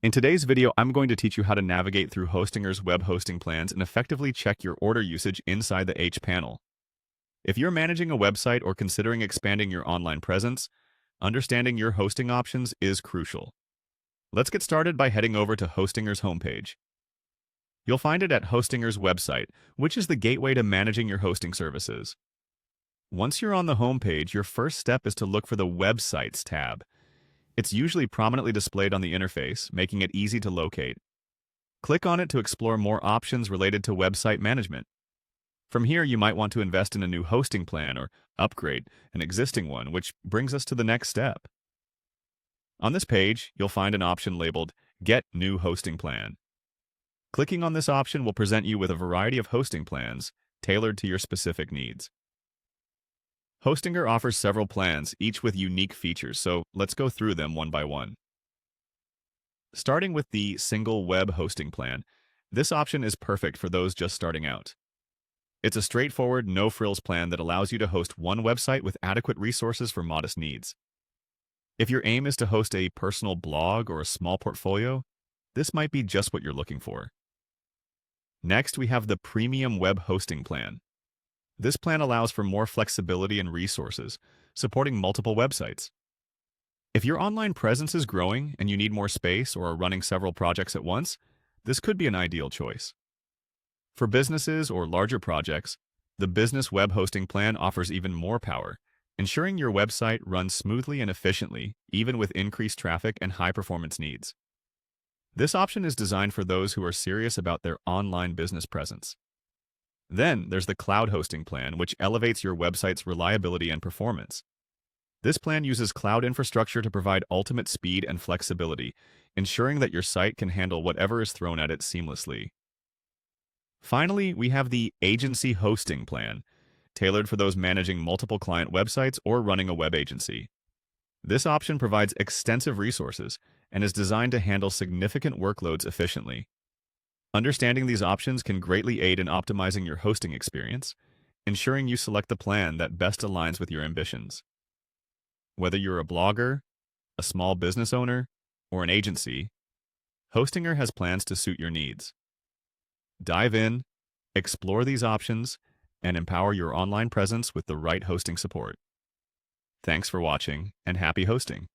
In today's video, I'm going to teach you how to navigate through Hostinger's web hosting plans and effectively check your order usage inside the hPanel. If you're managing a website or considering expanding your online presence, understanding your hosting options is crucial. Let's get started by heading over to Hostinger's homepage. You'll find it at Hostinger's website, which is the gateway to managing your hosting services. Once you're on the homepage, your first step is to look for the Websites tab. It's usually prominently displayed on the interface, making it easy to locate. Click on it to explore more options related to website management. From here, you might want to invest in a new hosting plan or upgrade an existing one, which brings us to the next step. On this page, you'll find an option labeled Get New Hosting Plan. Clicking on this option will present you with a variety of hosting plans tailored to your specific needs. Hostinger offers several plans, each with unique features, so let's go through them one by one. Starting with the Single Web Hosting Plan, this option is perfect for those just starting out. It's a straightforward, no-frills plan that allows you to host one website with adequate resources for modest needs. If your aim is to host a personal blog or a small portfolio, this might be just what you're looking for. Next, we have the Premium Web Hosting Plan. This plan allows for more flexibility and resources, supporting multiple websites. If your online presence is growing and you need more space or are running several projects at once, this could be an ideal choice. For businesses or larger projects, the Business Web Hosting Plan offers even more power, ensuring your website runs smoothly and efficiently, even with increased traffic and high-performance needs. This option is designed for those who are serious about their online business presence. Then there's the Cloud Hosting Plan, which elevates your website's reliability and performance. This plan uses cloud infrastructure to provide ultimate speed and flexibility, ensuring that your site can handle whatever is thrown at it seamlessly. Finally, we have the Agency Hosting Plan, tailored for those managing multiple client websites or running a web agency. This option provides extensive resources and is designed to handle significant workloads efficiently. Understanding these options can greatly aid in optimizing your hosting experience, ensuring you select the plan that best aligns with your ambitions. Whether you're a blogger, a small business owner, or an agency, Hostinger has plans to suit your needs. Dive in, explore these options, and empower your online presence with the right hosting support. Thanks for watching, and happy hosting!